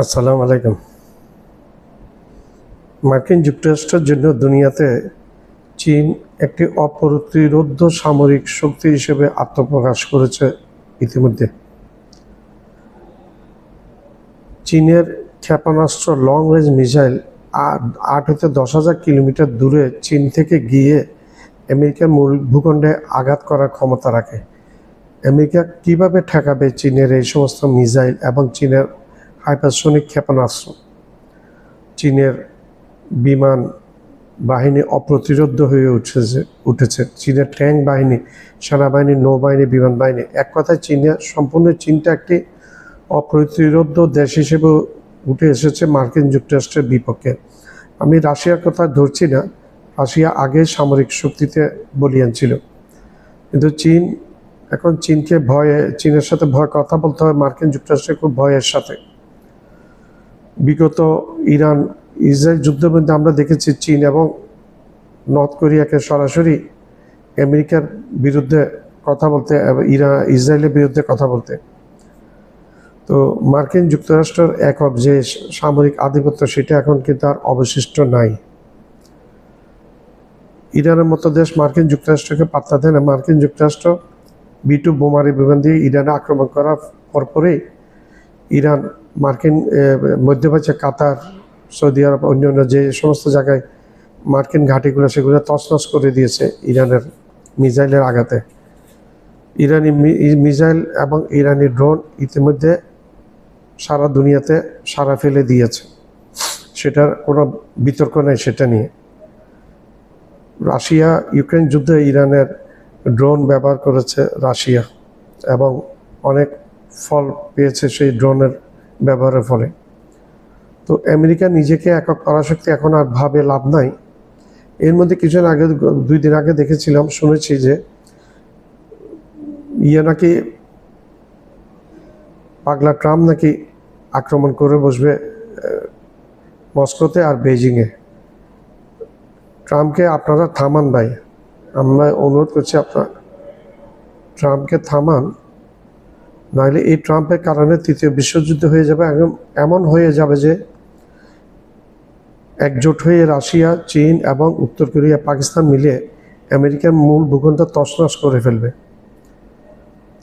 আসসালামু আলাইকুম। মার্কিন যুক্তরাষ্ট্রের জন্য দুনিয়াতে চীন একটি অপ্রতিরোধ্য সামরিক শক্তি হিসেবে আত্মপ্রকাশ করেছে ইতিমধ্যে। চীনের ক্ষেপণাস্ত্র লং রেঞ্জ মিসাইল 8 হতে 10,000 কিলোমিটার দূরে চীন থেকে গিয়ে আমেরিকার মূল ভূখণ্ডে আঘাত করার ক্ষমতা রাখে। আমেরিকা কীভাবে ঠেকাবে চীনের এই সমস্ত মিসাইল এবং চীনের হাইপারসনিক ক্ষেপণাস্ত্র? চীনের বিমান বাহিনী অপ্রতিরোধ্য হয়ে উঠেছে। চীনের ট্যাঙ্ক বাহিনী, সেনাবাহিনী, নৌবাহিনী, বিমান বাহিনী, এক কথায় সম্পূর্ণ চীনটা একটি অপ্রতিরোধ্য দেশ হিসেবে উঠে এসেছে মার্কিন যুক্তরাষ্ট্রের বিপক্ষে। আমি রাশিয়ার কথা ধরছি না, রাশিয়া আগে সামরিক শক্তিতে বলীয়ান ছিল, কিন্তু এখন চীনের সাথে ভয় কথা বলতে হয় মার্কিন যুক্তরাষ্ট্রের খুব ভয়ের সাথে। বিগত ইরান ইসরায়েল যুদ্ধের মধ্যে আমরা দেখেছি চীন এবং নর্থ কোরিয়াকে সরাসরি আমেরিকার বিরুদ্ধে কথা বলতে, ইসরায়েলের বিরুদ্ধে কথা বলতে। তো মার্কিন যুক্তরাষ্ট্রের একক যে সামরিক আধিপত্য সেটা এখন কিন্তু আর অবশিষ্ট নাই। ইরানের মতো দেশ মার্কিন যুক্তরাষ্ট্রকে পাত্তা দেয় না। মার্কিন যুক্তরাষ্ট্র B-2 বোমারি বিমান দিয়ে ইরানে আক্রমণ করার পরপরই ইরান মার্কিন মধ্যপ্রাচ্যে কাতার, সৌদি আরব, অন্যান্য যে সমস্ত জায়গায় মার্কিন ঘাঁটিগুলো সেগুলো তছনছ করে দিয়েছে ইরানের মিসাইলের আঘাতে। ইরানি মিসাইল এবং ইরানি ড্রোন ইতিমধ্যে সারা দুনিয়াতে সাড়া ফেলে দিয়েছে, সেটার কোনো বিতর্ক নেই সেটা নিয়ে। রাশিয়া ইউক্রেন যুদ্ধে ইরানের ড্রোন ব্যবহার করেছে রাশিয়া এবং অনেক ফল পেয়েছে সেই ড্রোনের ব্যবহারের ফলে। তো আমেরিকা নিজেকে একক পরাশক্তি এখন আর ভাবে লাভ নাই। এর মধ্যে কিছুদিন আগে, 2 দিন আগে দেখেছিলাম, শুনেছি যে নাকি পাগলা ট্রাম্প নাকি আক্রমণ করে বসবে মস্কোতে আর বেইজিংয়ে। ট্রাম্পকে আপনারা থামান ভাই, আমরা অনুরোধ করছি, আপনারা ট্রাম্পকে থামান, নাহলে এই ট্রাম্পের কারণে তৃতীয় বিশ্বযুদ্ধ হয়ে যাবে। এমন হয়ে যাবে যে একজোট হয়ে রাশিয়া, চীন এবং উত্তর কোরিয়া, পাকিস্তান মিলে আমেরিকার মূল ভূখণ্ড তছনছ করে ফেলবে।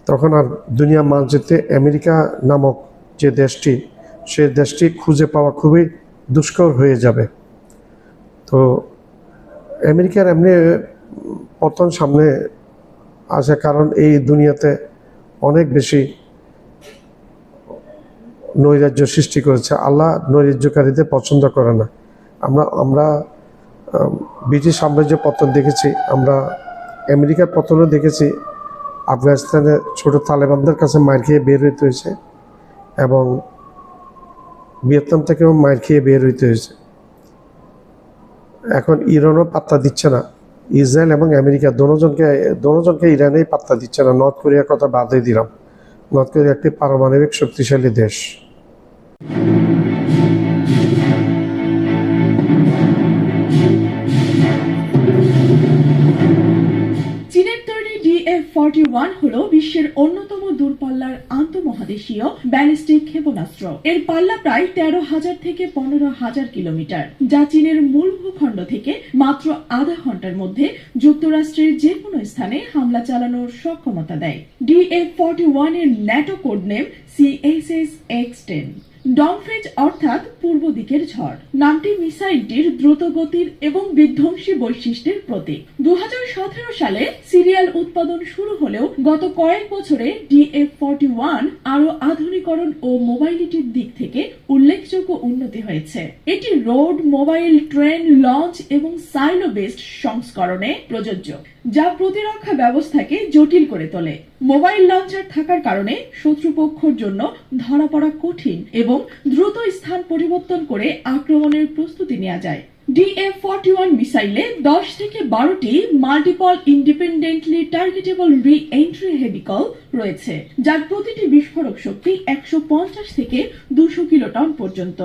তখন আর দুনিয়া মানচিত্রে আমেরিকা নামক যে দেশটি, সে দেশটি খুঁজে পাওয়া খুবই দুষ্কর হয়ে যাবে। তো আমেরিকার এমনি পতন সামনে আছে, কারণ এই দুনিয়াতে অনেক বেশি নৈরাজ্য সৃষ্টি করেছে। আল্লাহ নৈরাজ্যকারীদের পছন্দ করে না। আমরা ব্রিটিশ সাম্রাজ্য পতন দেখেছি, আমরা আমেরিকার পতনও দেখেছি। আফগানিস্তানে ছোট তালেবানদের কাছে মার খেয়ে বের হইতে হয়েছে এবং ভিয়েতনাম থেকেও মার খেয়ে বের হইতে হয়েছে। এখন ইরানও পাত্তা দিচ্ছে না। ইসরায়েল এবং আমেরিকা দোনোজনকে ইরানেই পাত্তা দিচ্ছে না। নর্থ কোরিয়ার কথা বাদই দিলাম। নর্থ কোরিয়া একটি পারমাণবিক শক্তিশালী দেশ। চীনের তৈরি DF-41 হলো বিশ্বের অন্যতম দূরপাল্লার আন্তঃমহাদেশীয় ব্যালিস্টিক ক্ষেপণাস্ত্র। এর পাল্লা প্রায় 13,000 থেকে 15,000 কিলোমিটার, যা চীনের মূল ভূখণ্ড থেকে মাত্র আধা ঘন্টার মধ্যে যুক্তরাষ্ট্রের যে কোনো স্থানে হামলা চালানোর সক্ষমতা দেয়। DF-41 এর ন্যাটো কোড নেম CSS-X10। ডমফ্রেজ অর্থাৎ পূর্ব দিকের ঝড় নামটি মিসাইলটির দ্রুত গতির এবং বিধ্বংসী বৈশিষ্ট্যের প্রতীক। 2017 সালে সিরিয়াল উৎপাদন শুরু হলেও গত কয়েক বছরে DF-41 আরো আধুনিকরণ ও মোবাইলিটির দিক থেকে উল্লেখযোগ্য উন্নতি হয়েছে। এটি রোড, মোবাইল, ট্রেন, লঞ্চ এবং সাইলো বেসড সংস্করণে প্রযোজ্য, যা প্রতিরক্ষা ব্যবস্থাকে জটিল করে তোলে। মোবাইল লঞ্চার থাকার কারণে শত্রুপক্ষের জন্য ধরা পড়া কঠিন এবং দ্রুত স্থান পরিবর্তন করে আক্রমণের প্রস্তুতি নেওয়া যায়। DF-41 মিসাইলে 10 থেকে 12টি মাল্টিপল ইন্ডিপেন্ডেন্টলি টার্গেটেবল রি-এন্ট্রি ভেহিকল রয়েছে, যার প্রতিটি বিস্ফোরক শক্তি 150 থেকে 200 কিলোটন পর্যন্ত।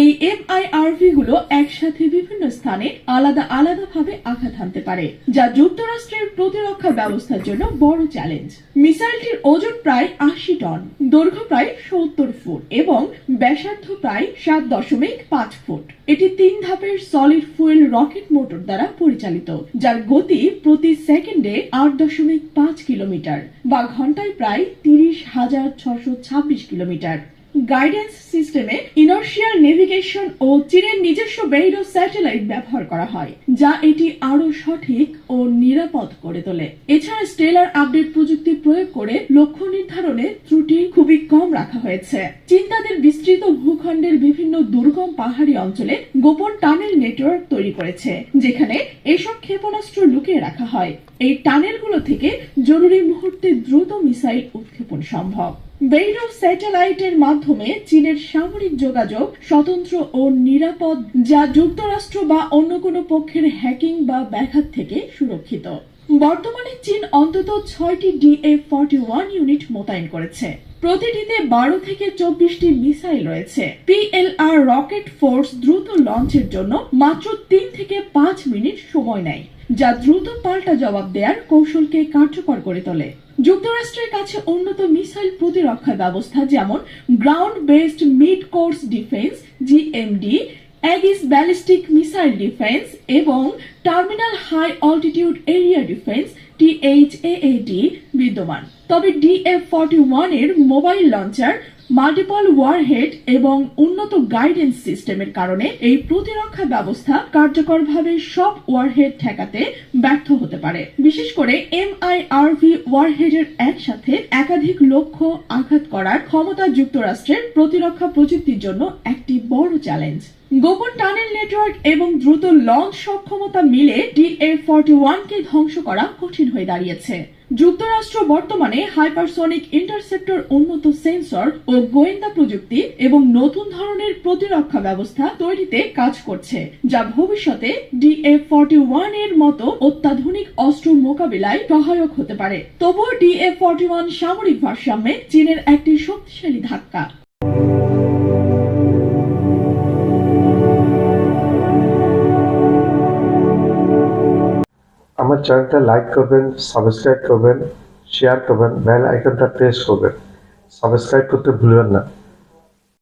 এই এমআইআরভি গুলো একসাথে বিভিন্ন স্থানে আলাদা আলাদাভাবে আঘাত হানতে পারে, যা যুক্তরাষ্ট্রের প্রতিরক্ষা ব্যবস্থার জন্য বড় চ্যালেঞ্জ। মিসাইলটির ওজন প্রায় 80 টন, দৈর্ঘ্য প্রায় 70 ফুট এবং ব্যাসার্ধ প্রায় 7.5 ফুট। এটি 3 ধাপের সলিড ফুয়েল রকেট মোটর দ্বারা পরিচালিত, যার গতি প্রতি সেকেন্ডে 8.5 কিলোমিটার বা ঘন্টায় প্রায় 30,626 কিলোমিটার। গাইডেন্স সিস্টেমে ইনার্শিয়াল নেভিগেশন ও চীনের নিজস্ব বেইডো স্যাটেলাইট ব্যবহার করা হয়, যা এটি আরো সঠিক ও নিরাপদ করে তোলে। এছাড়া স্টেলার আপডেট প্রযুক্তি প্রয়োগ করে লক্ষ্য নির্ধারণে ত্রুটি খুবই কম রাখা হয়েছে। চীন তাদের বিস্তৃত ভূখণ্ডের বিভিন্ন দুর্গম পাহাড়ি অঞ্চলে গোপন টানেল নেটওয়ার্ক তৈরি করেছে, যেখানে এসব ক্ষেপণাস্ত্র লুকিয়ে রাখা হয়। এই টানেলগুলো থেকে জরুরি মুহূর্তে দ্রুত মিসাইল উৎক্ষেপণ সম্ভব। বেইডো স্যাটেলাইটের মাধ্যমে চীনের সামরিক যোগাযোগ স্বতন্ত্র ও নিরাপদ, যা যুক্তরাষ্ট্র বা অন্য কোনো পক্ষের হ্যাকিং বা ব্যাঘাত থেকে সুরক্ষিত। বর্তমানে চীন অন্তত 6টি DF-41 ইউনিট মোতায়েন করেছে। প্রতিটিতে 12 থেকে 24টি মিসাইল রয়েছে। PLR রকেট ফোর্স দ্রুত লঞ্চের জন্য মাত্র 3 থেকে 5 মিনিট সময় নেয়, যা দ্রুত পাল্টা জবাব দেওয়ার কৌশলকে কার্যকর করে তোলে। যুক্তরাষ্ট্রের কাছে উন্নত মিসাইল প্রতিরক্ষা ব্যবস্থা যেমন ground based mid course defence GMD, Aegis ballistic missile defence এবং terminal high altitude area defence THAAD বিদ্যমান। তবে DF-41 এর মোবাইল লঞ্চার, মাল্টিপল ওয়ারহেড এবং উন্নত গাইডেন্স সিস্টেমের কারণে এই প্রতিরক্ষা ব্যবস্থা কার্যকরভাবে সব ওয়ারহেড ঠেকাতে ব্যর্থ হতে পারে। বিশেষ করে এমআইআরভি ওয়ারহেডের একসাথে একাধিক লক্ষ্য আঘাত করার ক্ষমতা যুক্তরাষ্ট্রের প্রতিরক্ষা প্রযুক্তির জন্য একটি বড় চ্যালেঞ্জ। গোপন টানেল নেটওয়ার্ক এবং দ্রুত লঞ্চ সক্ষমতা মিলে DF-41 কে ধ্বংস করা কঠিন হয়ে দাঁড়িয়েছে। যুক্তরাষ্ট্র বর্তমানে হাইপারসনিক ইন্টারসেপ্টর, উন্নত সেন্সর ও গোয়েন্দা প্রযুক্তি এবং নতুন ধরনের প্রতিরক্ষা ব্যবস্থা তৈরিতে কাজ করছে, যা ভবিষ্যতে DF-41 এর মতো অত্যাধুনিক অস্ত্র মোকাবিলায় সহায়ক হতে পারে। তবুও DF-41 সামরিক ভারসাম্যে চীনের একটি শক্তিশালী ধাক্কা। আমার চ্যানেলটা লাইক করবেন, সাবস্ক্রাইব করবেন, শেয়ার করবেন, বেল আইকনটা প্রেস করবেন। সাবস্ক্রাইব করতে ভুলবেন না।